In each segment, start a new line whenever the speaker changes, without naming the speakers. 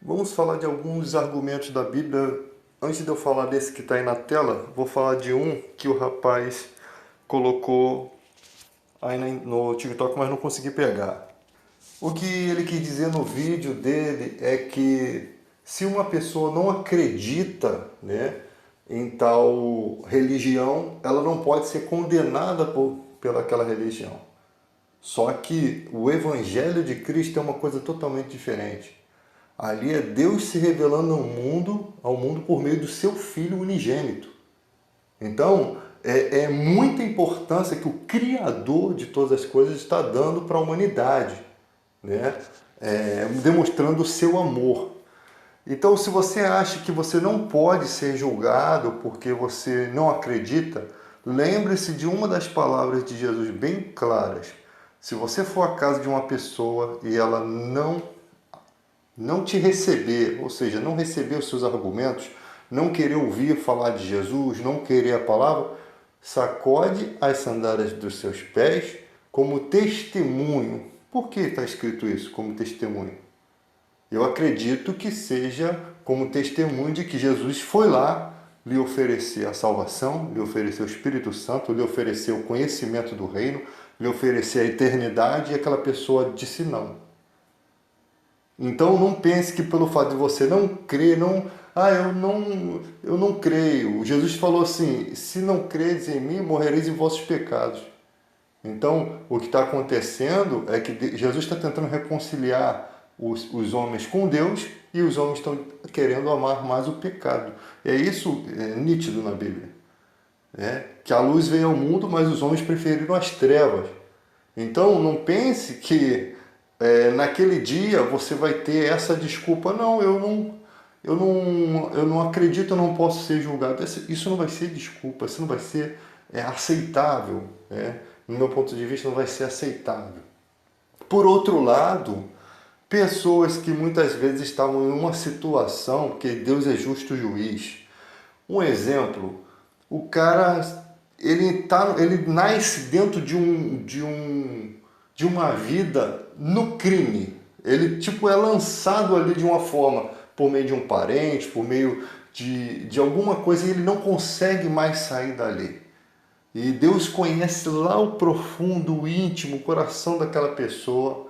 Vamos falar de alguns argumentos da Bíblia. Antes de eu falar desse que está aí na tela, vou falar de um que o rapaz colocou aí no TikTok, mas não consegui pegar. O que ele quis dizer no vídeo dele é que se uma pessoa não acredita, né, em tal religião, ela não pode ser condenada pelaquela religião. Só que o Evangelho de Cristo é uma coisa totalmente diferente. Ali é Deus se revelando ao mundo por meio do seu Filho unigênito. Então, é muita importância que o Criador de todas as coisas está dando para a humanidade, né? Demonstrando o seu amor. Então, se você acha que você não pode ser julgado porque você não acredita, lembre-se de uma das palavras de Jesus bem claras. Se você for à casa de uma pessoa e ela não te receber, ou seja, não receber os seus argumentos, não querer ouvir falar de Jesus, não querer a palavra, sacode as sandálias dos seus pés como testemunho. Por que está escrito isso, como testemunho? Eu acredito que seja como testemunho de que Jesus foi lá lhe oferecer a salvação, lhe oferecer o Espírito Santo, lhe oferecer o conhecimento do reino, lhe oferecer a eternidade, e aquela pessoa disse não. Então não pense que pelo fato de você não crer, eu não creio. Jesus falou assim: se não credes em mim, morrereis em vossos pecados. Então o que está acontecendo é que Jesus está tentando reconciliar os homens com Deus, e os homens estão querendo amar mais o pecado. Isso é nítido na Bíblia. Que a luz veio ao mundo, mas os homens preferiram as trevas. Então não pense que naquele dia você vai ter essa desculpa: não, eu não acredito, eu não posso ser julgado. Isso não vai ser desculpa, isso não vai ser aceitável. No meu ponto de vista, não vai ser aceitável. Por outro lado, pessoas que muitas vezes estavam em uma situação, porque Deus é justo juiz. Um exemplo: o cara ele nasce dentro de uma vida no crime. Ele é lançado ali de uma forma, por meio de um parente, por meio de alguma coisa, e ele não consegue mais sair dali. E Deus conhece lá o profundo, o íntimo, o coração daquela pessoa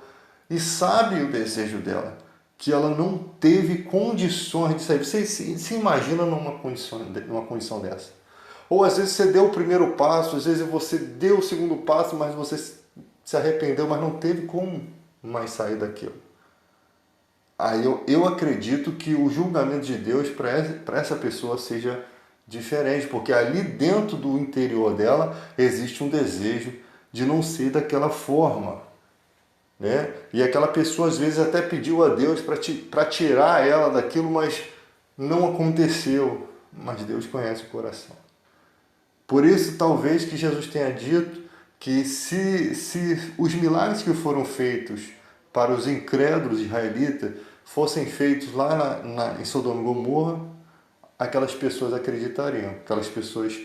e sabe o desejo dela, que ela não teve condições de sair. Você se imagina numa condição dessa? Ou às vezes você deu o primeiro passo, às vezes você deu o segundo passo, mas você se arrependeu, mas não teve como mais sair daquilo. Aí eu acredito que o julgamento de Deus para essa pessoa seja diferente, porque ali dentro do interior dela existe um desejo de não ser daquela forma. E aquela pessoa às vezes até pediu a Deus para tirar ela daquilo, mas não aconteceu. Mas Deus conhece o coração. Por isso, talvez que Jesus tenha dito que se os milagres que foram feitos para os incrédulos israelitas fossem feitos lá em Sodoma e Gomorra, aquelas pessoas acreditariam, aquelas pessoas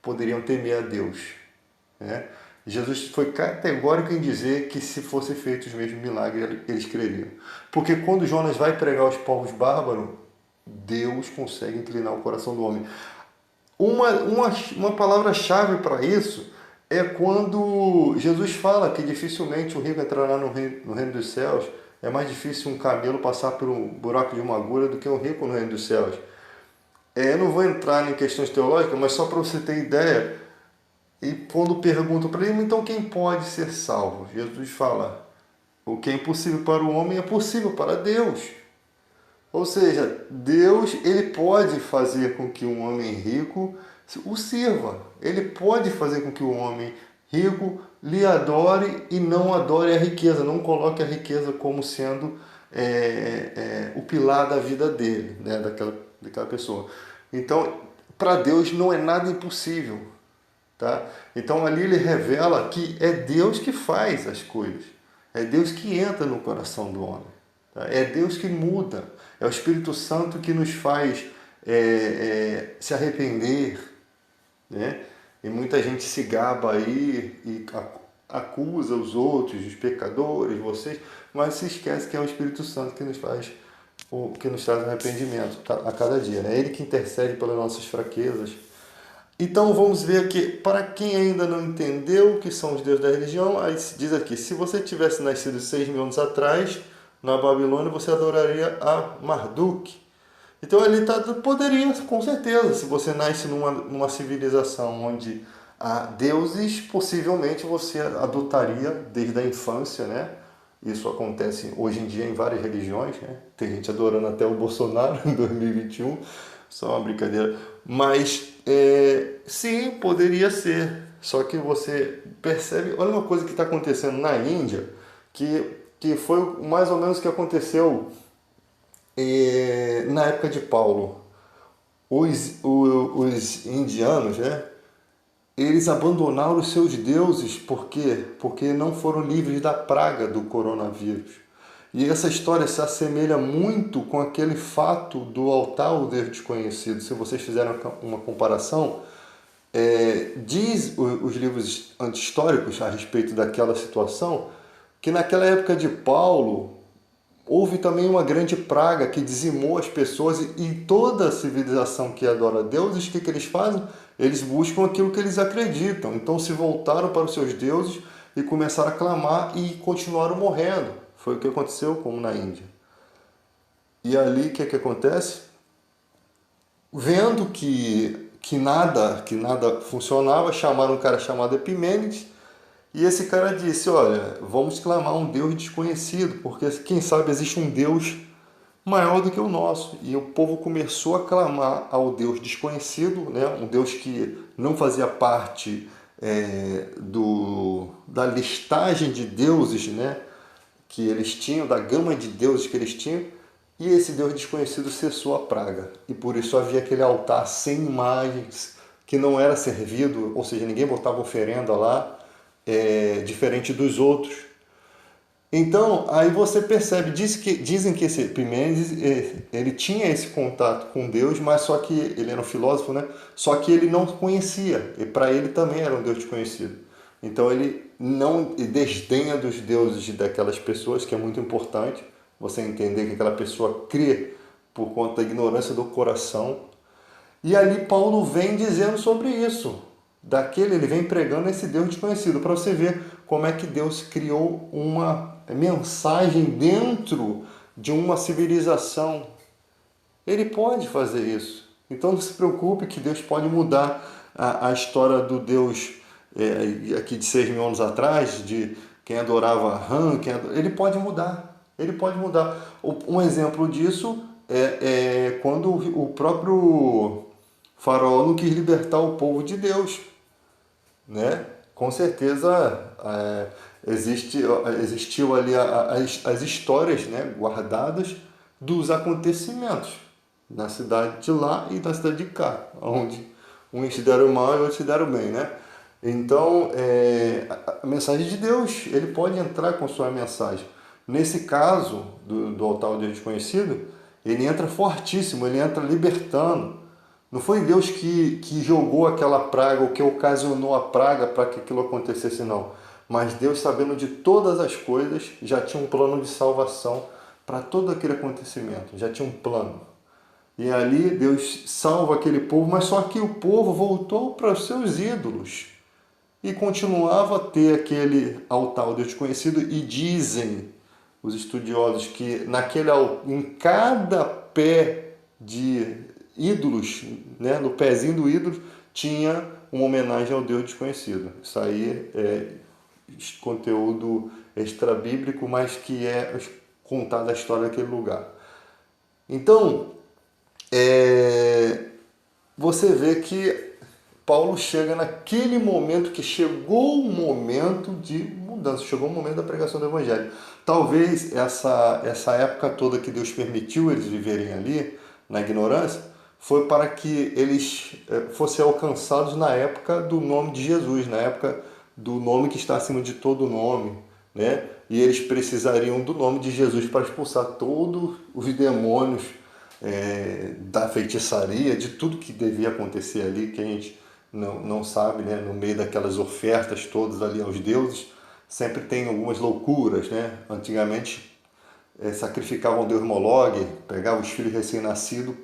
poderiam temer a Deus. Jesus foi categórico em dizer que se fossem feitos os mesmos milagres, eles creriam. Porque quando Jonas vai pregar aos povos bárbaros, Deus consegue inclinar o coração do homem. Uma palavra-chave para isso é quando Jesus fala que dificilmente o rico entrará no reino dos céus. É mais difícil um camelo passar por um buraco de uma agulha do que um rico no reino dos céus. Eu não vou entrar em questões teológicas, mas só para você ter ideia. E quando perguntam para ele: então quem pode ser salvo? Jesus fala: o que é impossível para o homem é possível para Deus. Ou seja, Deus ele pode fazer com que um homem rico o sirva. Ele pode fazer com que o homem rico lhe adore e não adore a riqueza. Não coloque a riqueza como sendo o pilar da vida dele, daquela pessoa. Então, para Deus não é nada impossível. Tá? Então ali ele revela que é Deus que faz as coisas. É Deus que entra no coração do homem. Tá? É Deus que muda. É o Espírito Santo que nos faz se arrepender. E muita gente se gaba aí e acusa os outros, os pecadores, vocês, mas se esquece que é o Espírito Santo que nos faz o que nos traz arrependimento a cada dia, né? É Ele que intercede pelas nossas fraquezas. Então vamos ver que, para quem ainda não entendeu o que são os deuses da religião, aí se diz aqui, se você tivesse nascido 6.000 anos atrás, na Babilônia, você adoraria a Marduk. Então ele poderia, com certeza, se você nasce numa civilização onde há deuses, possivelmente você adotaria desde a infância, né? Isso acontece hoje em dia em várias religiões, né? Tem gente adorando até o Bolsonaro em 2021, só uma brincadeira. Mas sim, poderia ser. Só que você percebe, olha uma coisa que está acontecendo na Índia, que foi mais ou menos o que aconteceu na época de Paulo. Os indianos, né? Eles abandonaram os seus deuses, por quê? Porque não foram livres da praga do coronavírus. E essa história se assemelha muito com aquele fato do altar ao Deus desconhecido. Se vocês fizeram uma comparação, diz os livros antihistóricos a respeito daquela situação, que naquela época de Paulo, houve também uma grande praga que dizimou as pessoas e toda a civilização que adora deuses, o que eles fazem? Eles buscam aquilo que eles acreditam. Então se voltaram para os seus deuses e começaram a clamar e continuaram morrendo. Foi o que aconteceu, como na Índia. E ali o que acontece? Vendo que nada funcionava, chamaram um cara chamado Epimênides. E esse cara disse, olha, vamos clamar um Deus desconhecido, porque quem sabe existe um Deus maior do que o nosso. E o povo começou a clamar ao Deus desconhecido, né? Um Deus que não fazia parte da listagem de deuses, né? Que eles tinham, da gama de deuses que eles tinham. E esse Deus desconhecido cessou a praga. E por isso havia aquele altar sem imagens, que não era servido, ou seja, ninguém botava oferenda lá, diferente dos outros. Então, aí você percebe, dizem que esse Epimênides, ele tinha esse contato com Deus, mas só que ele era um filósofo, né? Só que ele não conhecia, e para ele também era um Deus desconhecido. Então ele não desdenha dos deuses daquelas pessoas, que é muito importante você entender que aquela pessoa crê por conta da ignorância do coração. E ali Paulo vem dizendo sobre isso. Ele vem pregando esse Deus desconhecido, para você ver como é que Deus criou uma mensagem dentro de uma civilização. Ele pode fazer isso. Então não se preocupe que Deus pode mudar a história do Deus aqui de 6.000 anos atrás, de quem adorava Ram, ele pode mudar. Ele pode mudar. Um exemplo disso é quando o próprio Faraó não quis libertar o povo de Deus, né? Com certeza existiu ali as histórias, né, guardadas dos acontecimentos na cidade de lá e na cidade de cá, onde uns se deram mal e outros se deram bem, né? Então, a mensagem de Deus, ele pode entrar com sua mensagem. Nesse caso do altar ao Deus desconhecido, ele entra fortíssimo, ele entra libertando. Não foi Deus que jogou aquela praga, ou que ocasionou a praga para que aquilo acontecesse, não. Mas Deus, sabendo de todas as coisas, já tinha um plano de salvação para todo aquele acontecimento. Já tinha um plano. E ali Deus salva aquele povo, mas só que o povo voltou para os seus ídolos. E continuava a ter aquele altar ao Deus desconhecido. E dizem os estudiosos que em cada pé de ídolos, né, no pezinho do ídolo, tinha uma homenagem ao Deus desconhecido. Isso aí é conteúdo extra-bíblico, mas que é contada a história daquele lugar. Então, você vê que Paulo chega naquele momento que chegou o momento de mudança, chegou o momento da pregação do Evangelho. Talvez essa época toda que Deus permitiu eles viverem ali, na ignorância, foi para que eles fossem alcançados na época do nome de Jesus, na época do nome que está acima de todo nome, né? E eles precisariam do nome de Jesus para expulsar todos os demônios da feitiçaria, de tudo que devia acontecer ali, que a gente não sabe, né? No meio daquelas ofertas todas ali aos deuses, sempre tem algumas loucuras, né? Antigamente sacrificavam o deus Mologue, pegavam os filhos recém-nascidos,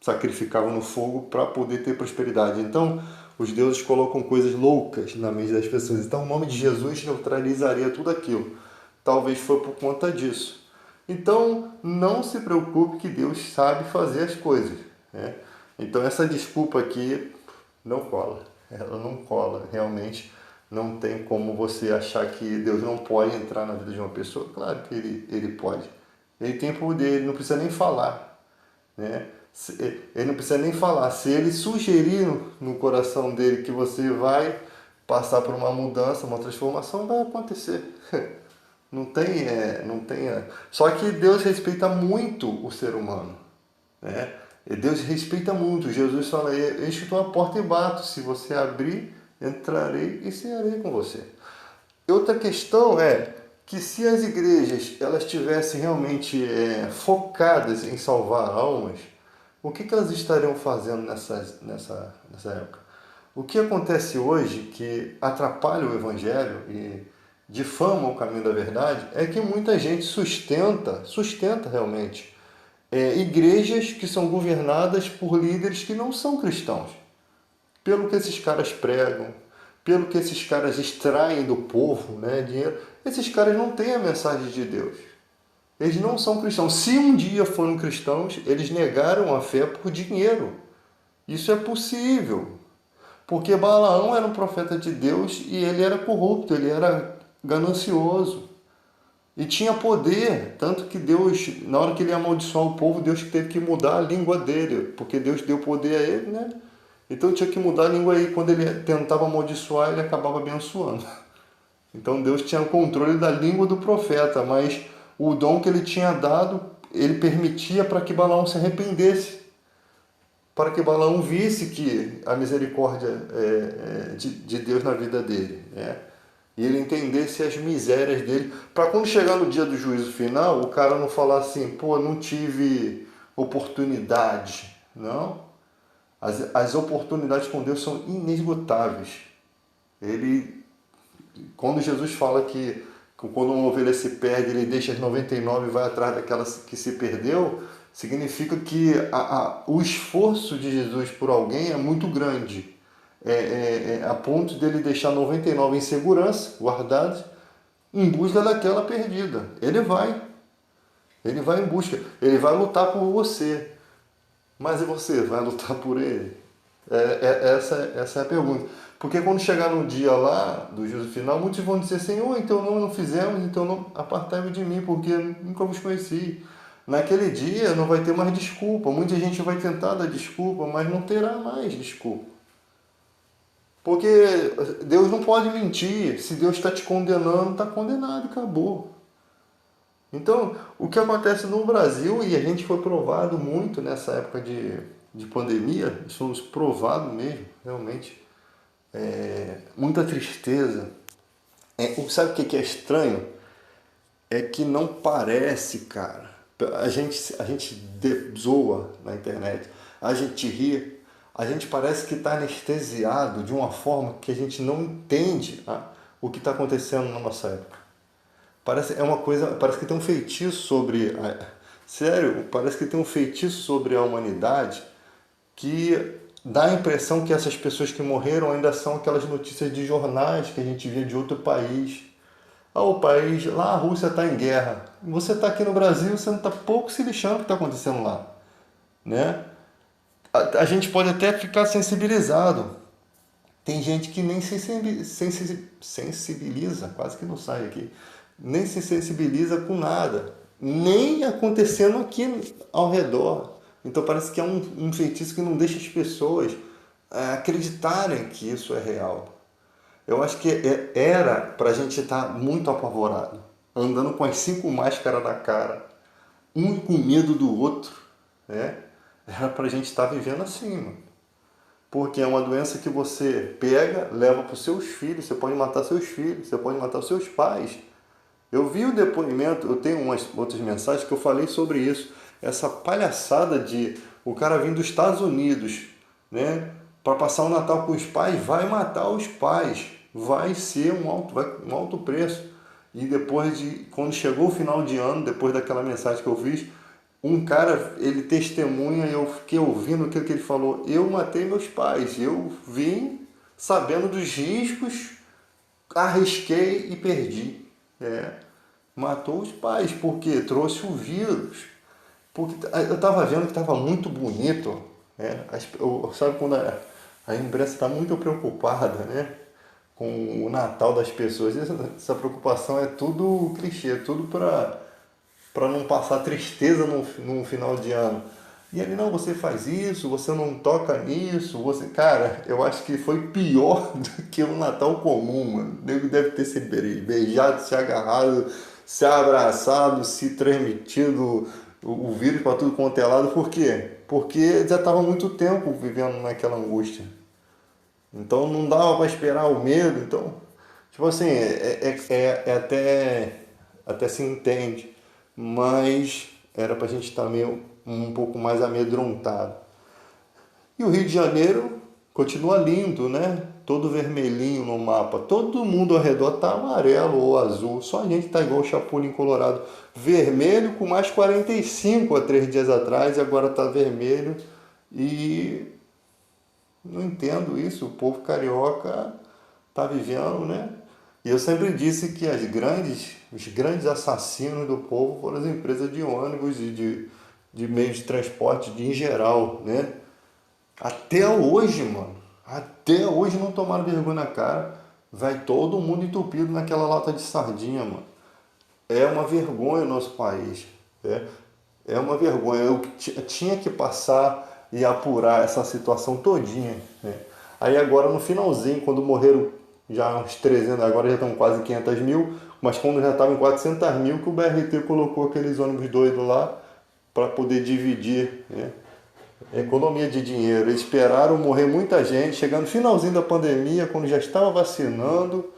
sacrificavam no fogo para poder ter prosperidade. Então, os deuses colocam coisas loucas na mente das pessoas. Então, o nome de Jesus neutralizaria tudo aquilo. Talvez foi por conta disso. Então, não se preocupe que Deus sabe fazer as coisas, né? Então, essa desculpa aqui não cola. Ela não cola, realmente. Não tem como você achar que Deus não pode entrar na vida de uma pessoa. Claro que ele pode. Ele tem poder, ele não precisa nem falar, né? Ele não precisa nem falar. Se ele sugerir no coração dele que você vai passar por uma mudança, uma transformação, vai acontecer. Não tem, Só que Deus respeita muito o ser humano, né? E Deus respeita muito. Jesus fala: eu estou à porta e bato. Se você abrir, entrarei e cearei com você. Outra questão é que se as igrejas elas tivessem realmente focadas em salvar almas, o que elas estariam fazendo nessa época? O que acontece hoje que atrapalha o evangelho e difama o caminho da verdade é que muita gente sustenta realmente igrejas que são governadas por líderes que não são cristãos. Pelo que esses caras pregam, pelo que esses caras extraem do povo, né, dinheiro, esses caras não têm a mensagem de Deus. Eles não são cristãos. Se um dia foram cristãos, eles negaram a fé por dinheiro. Isso é possível. Porque Balaão era um profeta de Deus e ele era corrupto, ele era ganancioso. E tinha poder, tanto que Deus, na hora que ele amaldiçoou o povo, Deus teve que mudar a língua dele, porque Deus deu poder a ele, né? Então tinha que mudar a língua aí. Quando ele tentava amaldiçoar, ele acabava abençoando. Então Deus tinha o controle da língua do profeta, mas o dom que ele tinha dado, ele permitia para que Balaão se arrependesse, para que Balaão visse que a misericórdia de Deus na vida dele, né? E ele entendesse as misérias dele, para quando chegar no dia do juízo final, o cara não falar assim: pô, não tive oportunidade. Não. As oportunidades com Deus são inesgotáveis. Quando Jesus fala que quando uma ovelha se perde, ele deixa as 99 e vai atrás daquela que se perdeu, significa que o esforço de Jesus por alguém é muito grande. A ponto dele deixar 99 em segurança, guardados, em busca daquela perdida. Ele vai em busca, ele vai lutar por você. Mas e você, vai lutar por ele? Essa é a pergunta. Porque quando chegar no dia lá do juízo final, muitos vão dizer: Senhor, em teu nome não fizemos, em teu nome apartai-vos de mim, porque nunca vos conheci. Naquele dia não vai ter mais desculpa. Muita gente vai tentar dar desculpa, mas não terá mais desculpa. Porque Deus não pode mentir. Se Deus está te condenando, está condenado e acabou. Então, o que acontece no Brasil, e a gente foi provado muito nessa época de pandemia, somos provados mesmo, realmente, muita tristeza. Sabe o que é estranho? É que não parece, cara. A gente zoa na internet, a gente ri, a gente parece que está anestesiado de uma forma que a gente não entende o que está acontecendo na nossa época. Parece que tem um feitiço sobre... Sério, parece que tem um feitiço sobre a humanidade que dá a impressão que essas pessoas que morreram ainda são aquelas notícias de jornais que a gente via de outro país. O país, lá a Rússia está em guerra. Você está aqui no Brasil, você não está pouco se lixando o que está acontecendo lá, né? A gente pode até ficar sensibilizado. Tem gente que nem sensibiliza, quase que não sai aqui, nem se sensibiliza com nada, nem acontecendo aqui ao redor. Então parece que é um feitiço que não deixa as pessoas acreditarem que isso é real. Eu acho que era para a gente estar muito apavorado, andando com as 5 máscaras na cara, um com medo do outro, né? Era para a gente estar vivendo assim, mano. Porque é uma doença que você pega, leva para os seus filhos, você pode matar seus filhos, você pode matar os seus pais. Eu vi o depoimento, eu tenho umas outras mensagens que eu falei sobre isso, essa palhaçada de o cara vir dos Estados Unidos, né, para passar o Natal com os pais, vai matar os pais, vai ser um alto preço. E depois quando chegou o final de ano, depois daquela mensagem que eu fiz, um cara, ele testemunha, e eu fiquei ouvindo aquilo que ele falou. Eu matei meus pais, eu vim sabendo dos riscos, arrisquei e perdi. Matou os pais, porque trouxe o vírus. Porque eu estava vendo que estava muito bonito. Sabe quando a imprensa está muito preocupada, né? Com o Natal das pessoas. Essa preocupação é tudo clichê, é tudo para não passar tristeza no final de ano. E ele, não, você faz isso, você não toca nisso, você... Cara, eu acho que foi pior do que o Natal comum, mano. O nego deve ter se beijado, se agarrado, se abraçado, se transmitido o vírus para tudo quanto é lado. Por quê? Porque já estava muito tempo vivendo naquela angústia. Então não dava para esperar o medo. Então, tipo assim, até se entende. Mas era para a gente estar meio um pouco mais amedrontado. E o Rio de Janeiro continua lindo, né? Todo vermelhinho no mapa. Todo mundo ao redor tá amarelo ou azul. Só a gente tá igual o Chapolin Colorado. Vermelho com mais 45 há 3 dias atrás e agora tá vermelho. E não entendo isso. O povo carioca tá vivendo, né? E eu sempre disse que os grandes assassinos do povo foram as empresas de ônibus e de meios de transporte em geral, né? Até hoje, mano. Até hoje não tomaram vergonha na cara. Vai todo mundo entupido naquela lata de sardinha, mano. É uma vergonha o nosso país. É uma vergonha. Eu tinha que passar e apurar essa situação todinha, né? Aí agora no finalzinho, quando morreram já uns 300, agora já estão quase 500 mil, mas quando já estavam em 400 mil, que o BRT colocou aqueles ônibus doidos lá para poder dividir, né? Economia de dinheiro. Eles esperaram morrer muita gente, chegando no finalzinho da pandemia, quando já estava vacinando,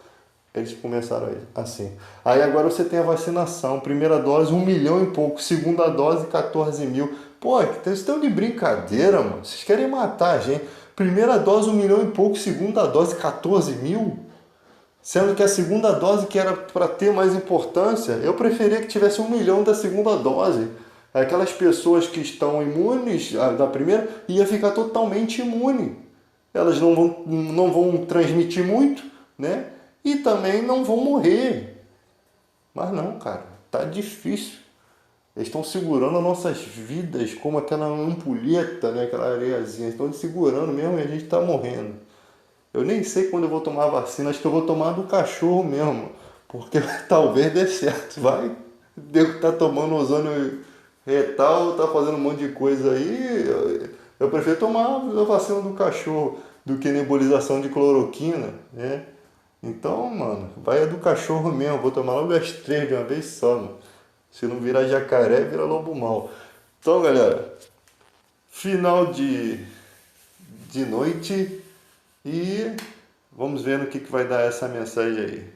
eles começaram assim. Aí agora você tem a vacinação, primeira dose 1 milhão e pouco, segunda dose 14 mil. Pô, vocês estão de brincadeira, mano. Vocês querem matar a gente. Primeira dose 1 milhão e pouco, segunda dose 14 mil. Sendo que a segunda dose, que era para ter mais importância, eu preferia que tivesse 1 milhão da segunda dose. Aquelas pessoas que estão imunes da primeira ia ficar totalmente imune. Elas não vão transmitir muito, né? E também não vão morrer. Mas não, cara, tá difícil. Eles estão segurando as nossas vidas como aquela ampulheta, né? Aquela areiazinha. Estão segurando mesmo e a gente tá morrendo. Eu nem sei quando eu vou tomar a vacina, acho que eu vou tomar do cachorro mesmo, porque talvez dê certo, vai. Devo estar tomando ozônio retal, tá fazendo um monte de coisa aí. Eu prefiro tomar a vacina do cachorro do que nebulização de cloroquina, né? Então, mano, vai a do cachorro mesmo, vou tomar logo as 3 de uma vez só, mano. Se não virar jacaré, vira lobo mau. Então, galera, final de noite. E vamos ver no que vai dar essa mensagem aí.